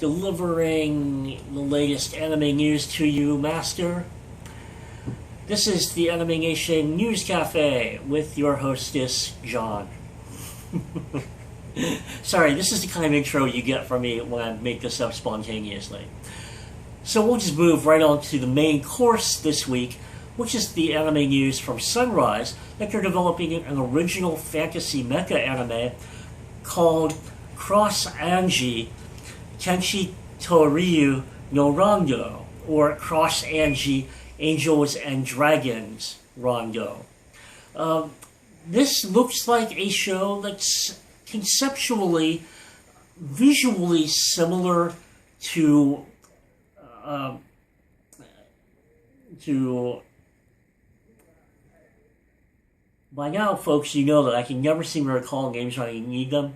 delivering the latest anime news to you, Master. This is the AnimeNation News Cafe with your hostess, John. Sorry, this is the kind of intro you get from me when I make this up spontaneously. So we'll just move right on to the main course this week, which is the anime news from Sunrise that they're developing an original fantasy mecha anime called Cross Anji Tenshi Toriyu no Rondo, or Cross Anji Angels and Dragons Rondo. This looks like a show that's conceptually, visually similar to by now, folks, you know that I can never seem to recall names when I need them.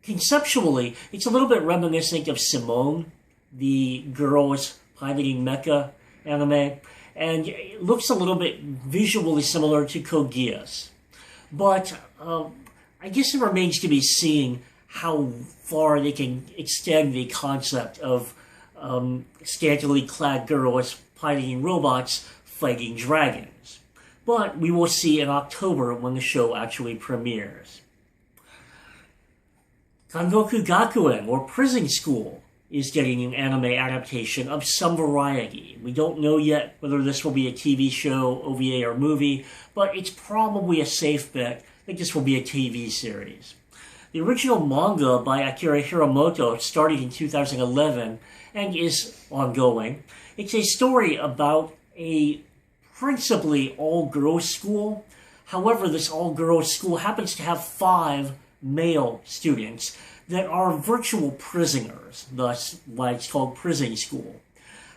Conceptually, it's a little bit reminiscent of Simone, the girls piloting mecha anime, and it looks a little bit visually similar to Code Geass. But I guess it remains to be seen how far they can extend the concept of scantily clad girls piloting robots fighting dragons. But we will see in October when the show actually premieres. Kangoku Gakuen, or Prison School, is getting an anime adaptation of some variety. We don't know yet whether this will be a TV show, OVA, or movie, but it's probably a safe bet that this will be a TV series. The original manga by Akira Hiramoto started in 2011 and is ongoing. It's a story about a principally all-girls school. However, this all-girls school happens to have 5 male students that are virtual prisoners, thus why it's called Prison School.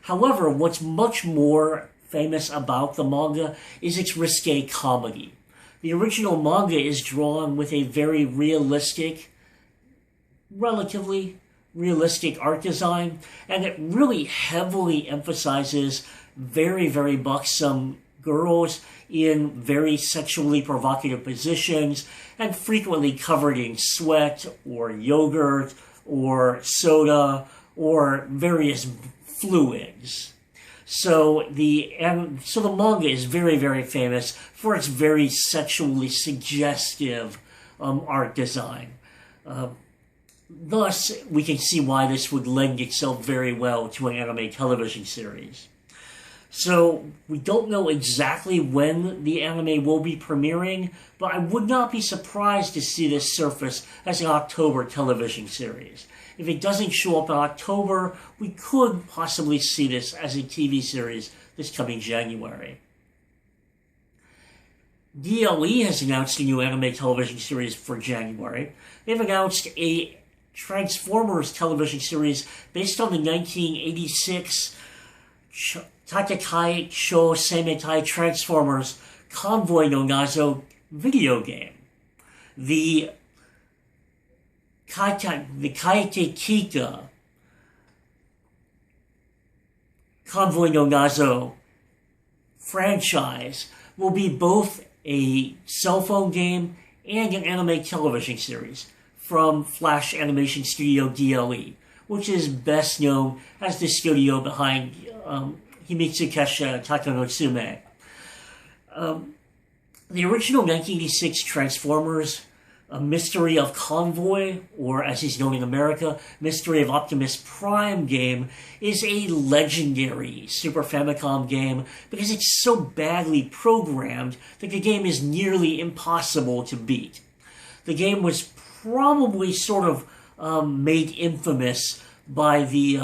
However, what's much more famous about the manga is its risque comedy. The original manga is drawn with a very relatively realistic art design, and it really heavily emphasizes very, very buxom girls in very sexually provocative positions and frequently covered in sweat or yogurt or soda or various fluids. So the manga is very, very famous for its very sexually suggestive art design. Thus, we can see why this would lend itself very well to an anime television series. So, we don't know exactly when the anime will be premiering, but I would not be surprised to see this surface as an October television series. If it doesn't show up in October, we could possibly see this as a TV series this coming January. DLE has announced a new anime television series for January. They've announced a Transformers television series based on the 1986 Tatekai Sho Seimetai Transformers Convoy no Nazo video game. The Kaite Kita Convoy no Nazo franchise will be both a cell phone game and an anime television series from Flash Animation Studio DLE, which is best known as the studio behind Himitsu Kesha Takanotsume. The original 1986 Transformers, A Mystery of Convoy, or as he's known in America, Mystery of Optimus Prime game, is a legendary Super Famicom game because it's so badly programmed that the game is nearly impossible to beat. The game was probably sort of made infamous by the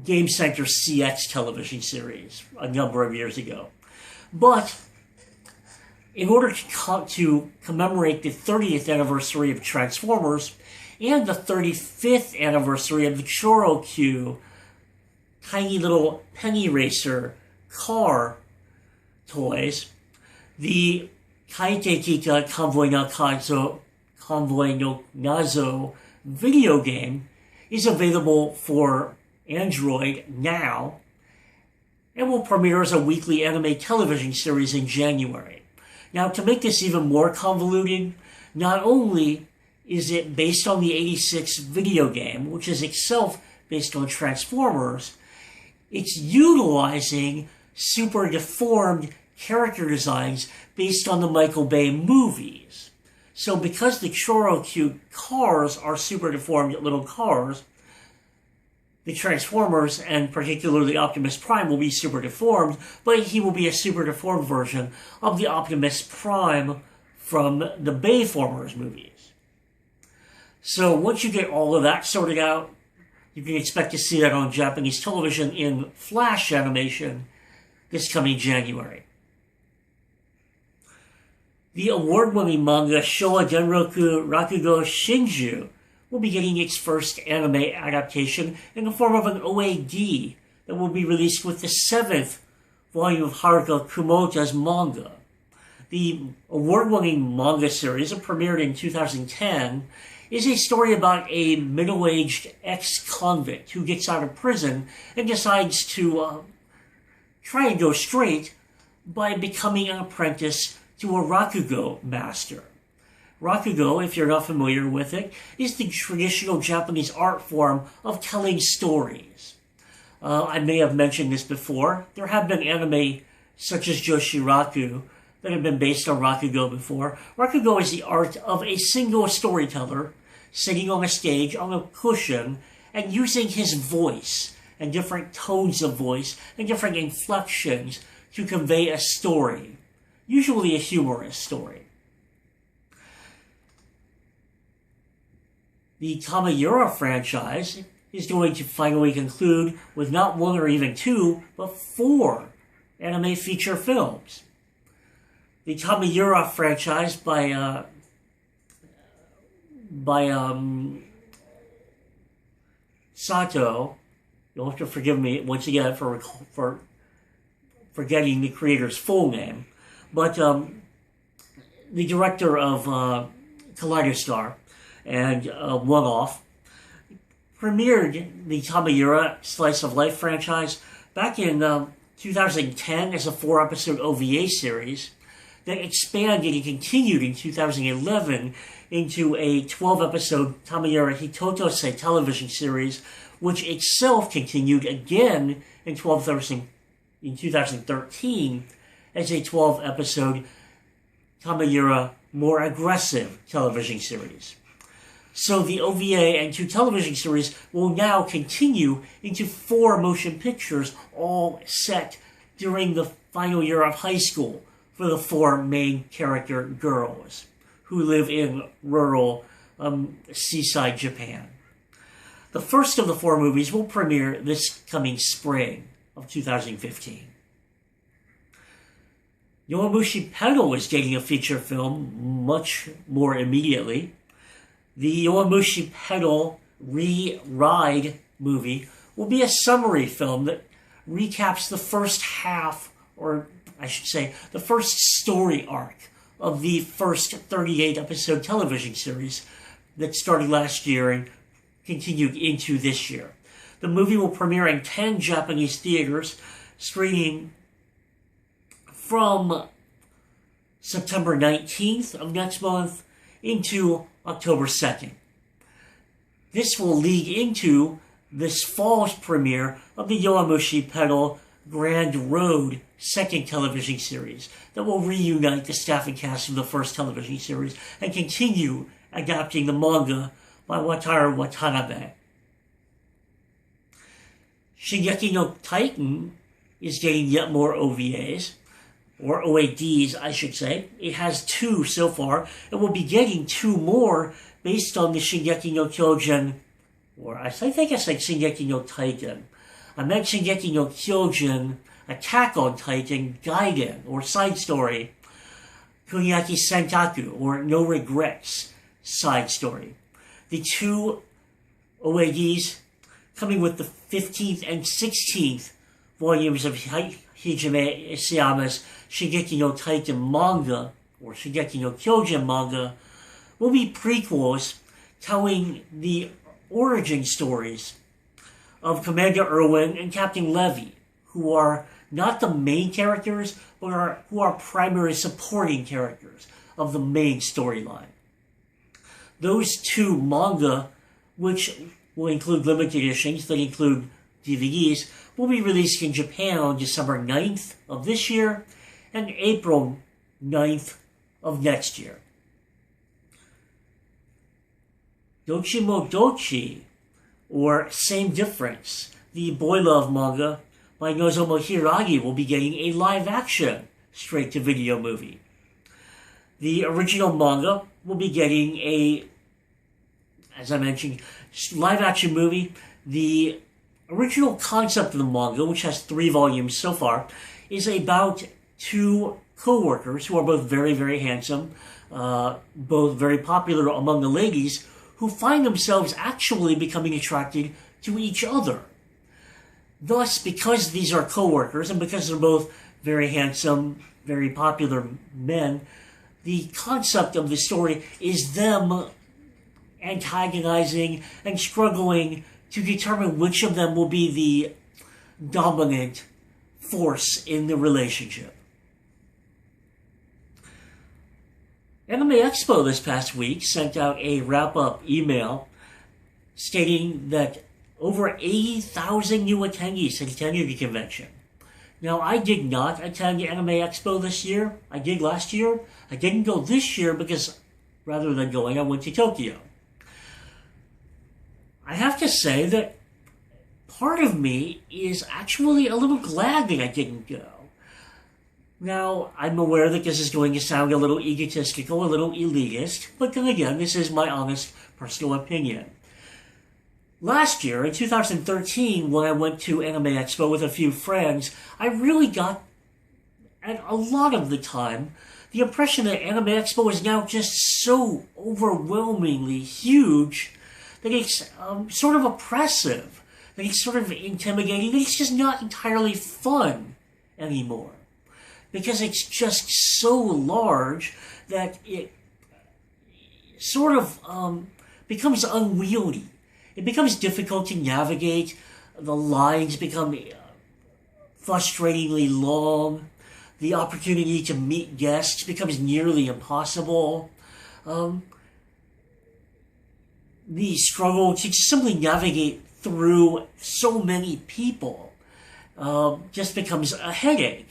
Game Center CX television series a number of years ago. But in order to commemorate the 30th anniversary of Transformers and the 35th anniversary of the Choro-Q tiny little penny racer car toys, the Kaite Kita Convoy no Nazo video game is available for Android now and will premiere as a weekly anime television series in January. Now, to make this even more convoluted, not only is it based on the 86 video game, which is itself based on Transformers. It's utilizing super deformed character designs based on the Michael Bay movies. So because the Choro-Q cars are super deformed little cars, the Transformers, and particularly Optimus Prime, will be super deformed, but he will be a super deformed version of the Optimus Prime from the Bayformers movies. So once you get all of that sorted out, you can expect to see that on Japanese television in Flash animation this coming January. The award-winning manga Showa Genroku Rakugo Shinju will be getting its first anime adaptation in the form of an OAD that will be released with the 7th volume of Haruka Kumota's manga. The award-winning manga series, that premiered in 2010, is a story about a middle-aged ex-convict who gets out of prison and decides to try and go straight by becoming an apprentice to a Rakugo master. Rakugo, if you're not familiar with it, is the traditional Japanese art form of telling stories. I may have mentioned this before. There have been anime such as Joshiraku that have been based on Rakugo before. Rakugo is the art of a single storyteller sitting on a stage on a cushion and using his voice and different tones of voice and different inflections to convey a story, usually a humorous story. The Tamayura franchise is going to finally conclude with not one or even two, but 4 anime feature films. The Tamayura franchise by Sato, you'll have to forgive me once again for forgetting the creator's full name, but the director of Kaleidostar and One-Off premiered the Tamayura Slice of Life franchise back in 2010 as a 4-episode OVA series that expanded and continued in 2011 into a 12-episode Tamayura Hitotose television series, which itself continued again in 2013 as a 12-episode Tamayura More Aggressive television series. So the OVA and 2 television series will now continue into 4 motion pictures, all set during the final year of high school for the 4 main character girls who live in rural seaside Japan. The first of the 4 movies will premiere this coming spring of 2015. Yowamushi Pedal is getting a feature film much more immediately. The Yowamushi Pedal Re-Ride movie will be a summary film that recaps the first half, or I should say, the first story arc of the first 38-episode television series that started last year and continued into this year. The movie will premiere in 10 Japanese theaters, streaming from September 19th of next month into October 2nd. This will lead into this fall's premiere of the Yowamushi Pedal Grand Road second television series that will reunite the staff and cast of the first television series and continue adapting the manga by Wataru Watanabe. Shingeki no Titan is getting yet more OVAs, or OADs, I should say. It has 2 so far, and will be getting 2 more based on the Shingeki no Kyojin, or I think I said Shingeki no Titan. I meant Shingeki no Kyojin Attack on Titan Gaiden, or side story, Kunyaki Sentaku, or No Regrets side story. The 2 OADs coming with the 15th and 16th volumes of Hajime Isayama's Shingeki no Titan manga, or Shingeki no Kyojin manga, will be prequels telling the origin stories of Commander Erwin and Captain Levy, who are not the main characters, but who are primary supporting characters of the main storyline. those two manga, which will include limited editions that include DVDs, will be released in Japan on December 9th of this year and April 9th of next year. Dochi mo Dochi, or Same Difference, the boy love manga by Nozomu Hiragi, will be getting a live-action straight-to-video movie. The original manga will be getting a, as I mentioned, live-action movie. The original concept of the manga, which has 3 volumes so far, is about 2 co-workers who are both very, very handsome, both very popular among the ladies, who find themselves actually becoming attracted to each other. Thus, because these are co-workers and because they're both very handsome, very popular men, the concept of the story is them antagonizing and struggling to determine which of them will be the dominant force in the relationship. Anime Expo this past week sent out a wrap-up email stating that over 80,000 new attendees had attended the convention. Now, I did not attend Anime Expo this year. I did last year. I didn't go this year because rather than going, I went to Tokyo. I have to say that part of me is actually a little glad that I didn't go. Now, I'm aware that this is going to sound a little egotistical, a little elitist, but then again, this is my honest personal opinion. Last year, in 2013, when I went to Anime Expo with a few friends, I really got, at a lot of the time, the impression that Anime Expo is now just so overwhelmingly huge that it's sort of oppressive, that it's sort of intimidating, that it's just not entirely fun anymore. Because it's just so large that it sort of becomes unwieldy. It becomes difficult to navigate. The lines become frustratingly long. The opportunity to meet guests becomes nearly impossible. The struggle to simply navigate through so many people just becomes a headache.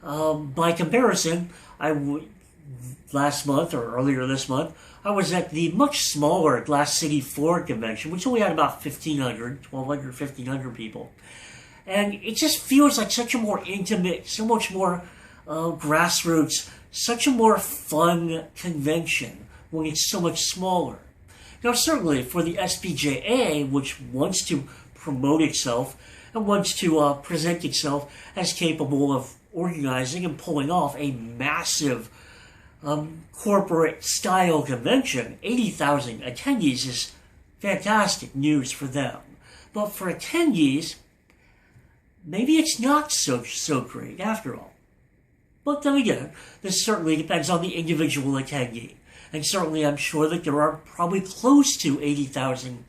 By comparison, last month or earlier this month, I was at the much smaller Glass City Ford convention, which only had about 1,200 people. And it just feels like such a more intimate, so much more grassroots, such a more fun convention when it's so much smaller. Now, certainly for the SPJA, which wants to promote itself and wants to present itself as capable of organizing and pulling off a massive corporate-style convention, 80,000 attendees is fantastic news for them. But for attendees, maybe it's not so great after all. But then again, this certainly depends on the individual attendee. And certainly I'm sure that there are probably close to 80,000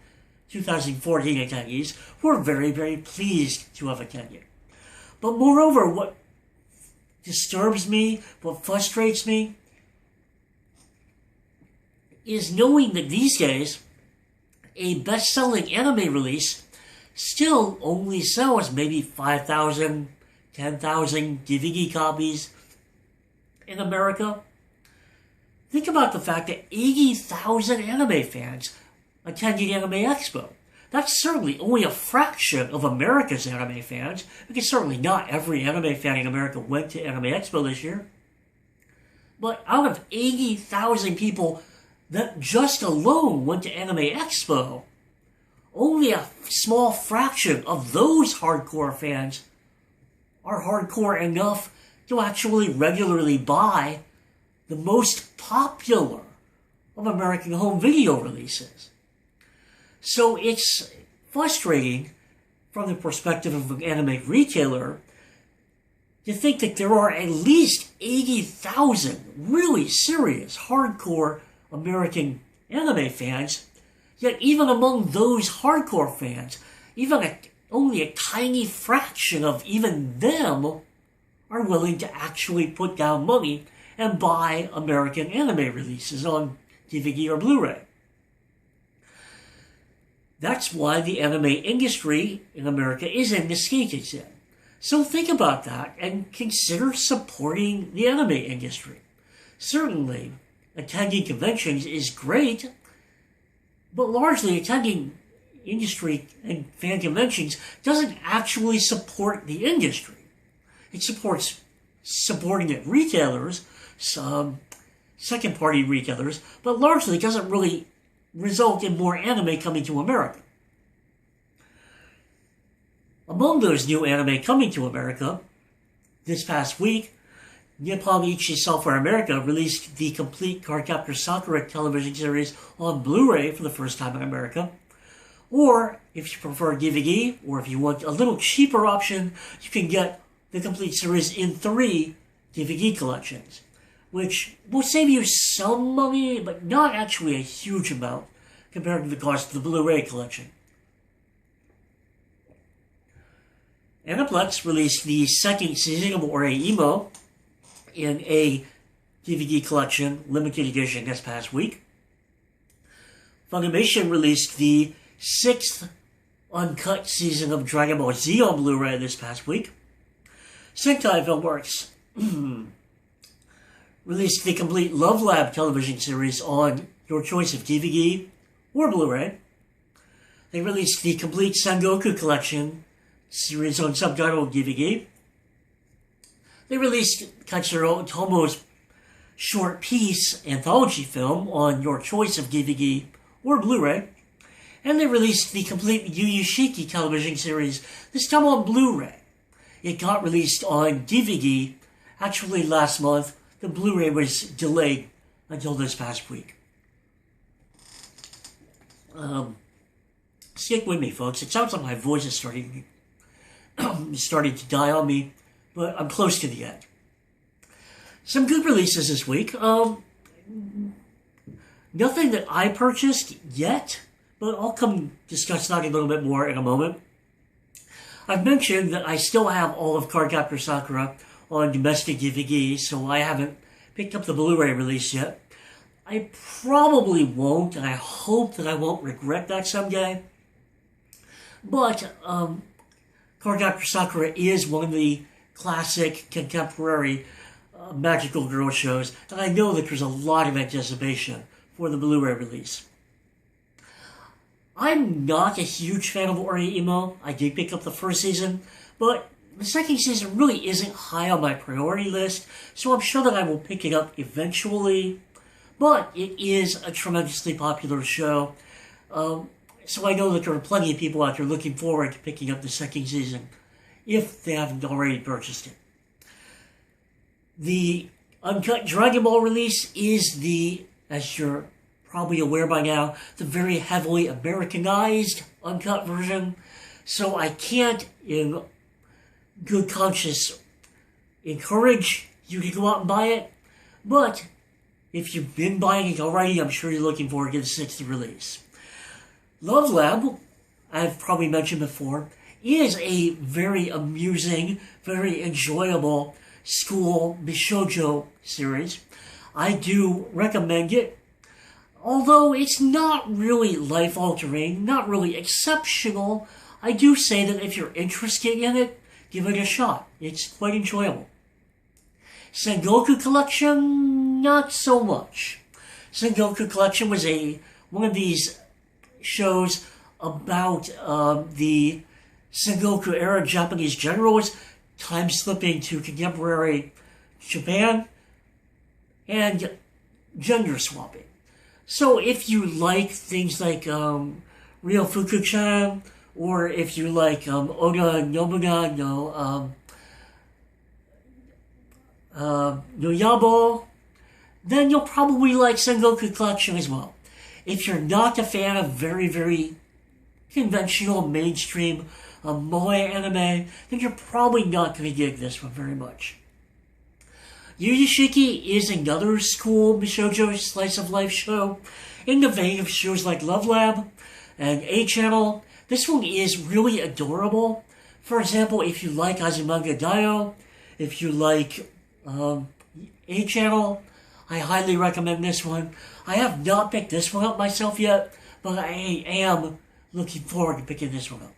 2014 attendees who are very, very pleased to have attended. But moreover, what disturbs me, what frustrates me, is knowing that these days, a best-selling anime release still only sells maybe 5,000, 10,000 DVD copies in America. Think about the fact that 80,000 anime fans attended Anime Expo. That's certainly only a fraction of America's anime fans, because certainly not every anime fan in America went to Anime Expo this year. But out of 80,000 people that just alone went to Anime Expo, only a small fraction of those hardcore fans are hardcore enough to actually regularly buy the most popular of American home video releases. So it's frustrating from the perspective of an anime retailer to think that there are at least 80,000 really serious, hardcore American anime fans, yet even among those hardcore fans, only a tiny fraction of even them are willing to actually put down money and buy American anime releases on DVD or Blu-ray. That's why the anime industry in America is in the state it's in. So think about that and consider supporting the anime industry. Certainly, attending conventions is great, but largely attending industry and fan conventions doesn't actually support the industry. It supports subordinate retailers, some second-party retailers, but largely doesn't really result in more anime coming to America. Among those new anime coming to America, this past week, Nippon Ichi Software America released the complete Cardcaptor Sakura television series on Blu-ray for the first time in America. Or, if you prefer DVD, or if you want a little cheaper option, you can get the complete series in 3 DVD collections, which will save you some money, but not actually a huge amount compared to the cost of the Blu-ray collection. Aniplex released the second season of Oreimo in a DVD collection, limited edition, this past week. Funimation released the 6th uncut season of Dragon Ball Z on Blu-ray this past week. Sentai Filmworks released the complete Love Lab television series on your choice of DVD or Blu-ray. They released the complete Sengoku collection series on subtitled DVD. They released Katsuro Otomo's short piece anthology film on your choice of DVD or Blu-ray. And they released the complete Yu Yu Shiki television series, this time on Blu-ray. It got released on DVD actually last month. The Blu-ray was delayed until this past week. Stick with me, folks. It sounds like my voice is starting to die on me, but I'm close to the end. Some good releases this week. Nothing that I purchased yet, but I'll come discuss that a little bit more in a moment. I've mentioned that I still have all of Cardcaptor Sakura on domestic DVD, so I haven't picked up the Blu-ray release yet. I probably won't, and I hope that I won't regret that someday. But Cardcaptor Sakura is one of the classic contemporary magical girl shows, and I know that there's a lot of anticipation for the Blu-ray release. I'm not a huge fan of Oreimo. I did pick up the first season, but the second season really isn't high on my priority list, so I'm sure that I will pick it up eventually. But it is a tremendously popular show, so I know that there are plenty of people out there looking forward to picking up the second season, if they haven't already purchased it. The uncut Dragon Ball release is the, as you're probably aware by now, the very heavily Americanized uncut version. So I can't, in good conscience, encourage you to go out and buy it. But if you've been buying it already, I'm sure you're looking forward to the 6th release. Love Lab, I've probably mentioned before, is a very amusing, very enjoyable school Bishoujo series. I do recommend it. Although it's not really life-altering, not really exceptional, I do say that if you're interested in it, give it a shot. It's quite enjoyable. Sengoku Collection, not so much. Sengoku Collection was one of these shows about the Sengoku-era Japanese generals time-slipping to contemporary Japan and gender-swapping. So if you like things like Ryo Fuku-chan, or if you like Oda Nobunaga no Yabo, then you'll probably like Sengoku Collection as well. If you're not a fan of very, very conventional, mainstream moe anime, then you're probably not going to dig this one very much. Yu Yu Shiki is another school Bishoujo slice of life show in the vein of shows like Love Lab and A-Channel. This one is really adorable. For example, if you like Azumanga Daioh, if you like A-Channel, I highly recommend this one. I have not picked this one up myself yet, but I am looking forward to picking this one up.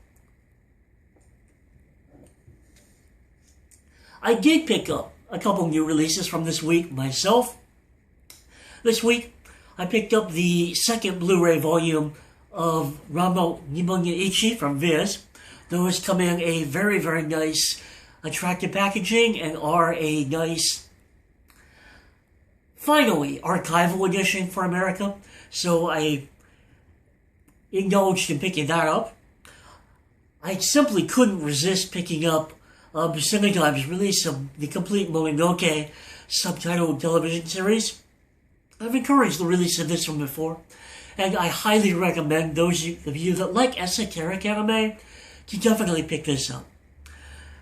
I did pick up a couple new releases from this week myself. This week, I picked up the second Blu-ray volume of Ranma Nimonga Ichi from Viz. Those come in a very, very nice, attractive packaging and are a nice, finally, archival edition for America. So I indulged in picking that up. I simply couldn't resist picking up Cinetime's release of the complete Mononoke subtitled television series. I've encouraged the release of this one before, and I highly recommend those of you that like esoteric anime to definitely pick this up.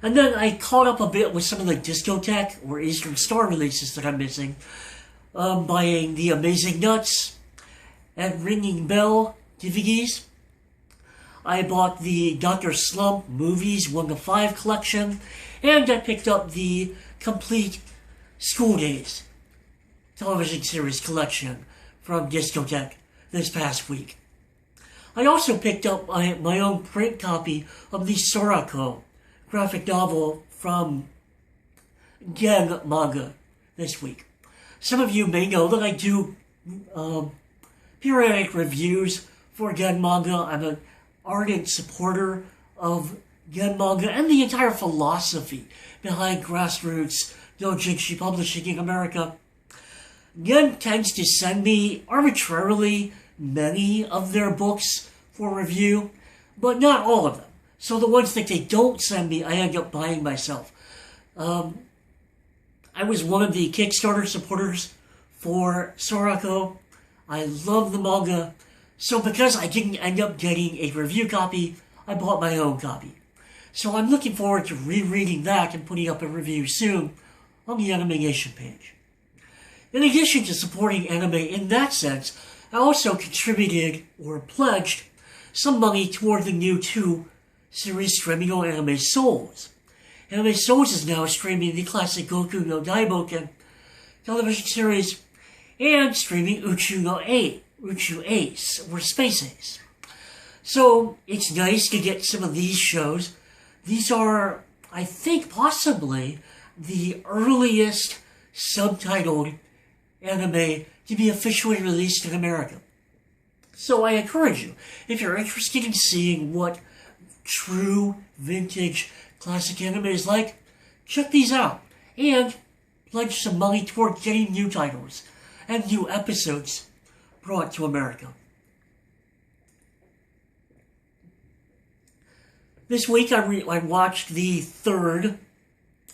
And then I caught up a bit with some of the Discotheque or Eastern Star releases that I'm missing, buying the Amazing Nuts and Ringing Bell DVDs. I bought the Dr. Slump Movies 1 to 5 collection, and I picked up the complete School Days television series collection from Discotheque this past week. I also picked up my own print copy of the Sorako graphic novel from Gen Manga this week. Some of you may know that I do periodic reviews for Gen Manga. I'm an ardent supporter of Gen Manga and the entire philosophy behind grassroots doujinshi publishing in America. Gen tends to send me arbitrarily many of their books for review, but not all of them. So the ones that they don't send me, I end up buying myself. I was one of the Kickstarter supporters for Sorako. I love the manga. So because I didn't end up getting a review copy, I bought my own copy. So I'm looking forward to rereading that and putting up a review soon on the AnimeNation page. In addition to supporting anime in that sense, I also contributed or pledged some money toward the new 2-series streaming on Anime Souls. Anime Souls is now streaming the classic Goku no Daiboken television series and streaming Uchu Ace, or Space Ace. So it's nice to get some of these shows. These are, I think, possibly the earliest subtitled anime to be officially released in America. So I encourage you, if you're interested in seeing what true vintage classic anime is like, check these out and pledge some money toward getting new titles and new episodes brought to America. This week I watched the third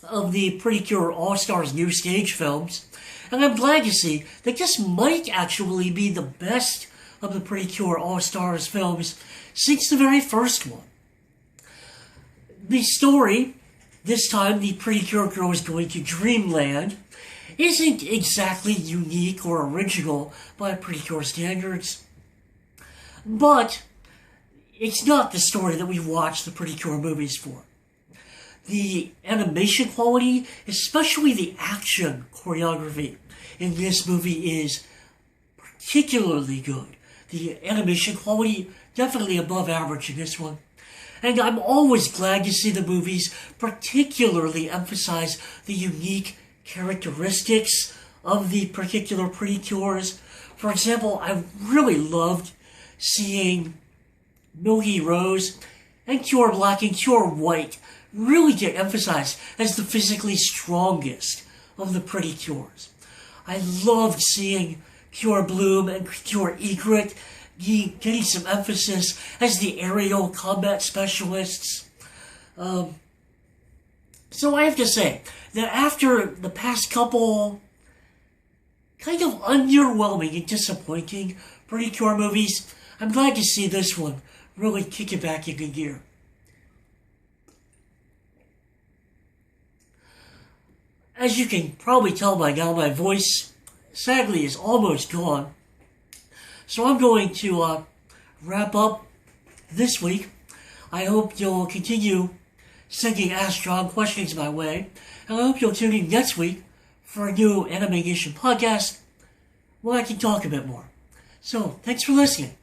of the Pretty Cure All-Stars new stage films, and I'm glad to see that this might actually be the best of the Pretty Cure All-Stars films since the very first one. The story, this time the Pretty Cure girl is going to Dreamland, isn't exactly unique or original by Pretty Cure standards, but it's not the story that we watch the Pretty Cure movies for. The animation quality, especially the action choreography in this movie, is particularly good. The animation quality definitely above average in this one. And I'm always glad to see the movies particularly emphasize the unique characteristics of the particular Pretty Cures. For example, I really loved seeing Milky Rose and Cure Black and Cure White really get emphasized as the physically strongest of the Pretty Cures. I loved seeing Cure Bloom and Cure Egret getting some emphasis as the aerial combat specialists. So I have to say that after the past couple kind of underwhelming and disappointing Pretty Cure movies, I'm glad to see this one really kick it back into gear. As you can probably tell by now, my voice, sadly, is almost gone. So I'm going to wrap up this week. I hope you'll continue sending Ask John questions my way. And I hope you'll tune in next week for a new AnimeNation podcast. well, I can talk a bit more. So, thanks for listening.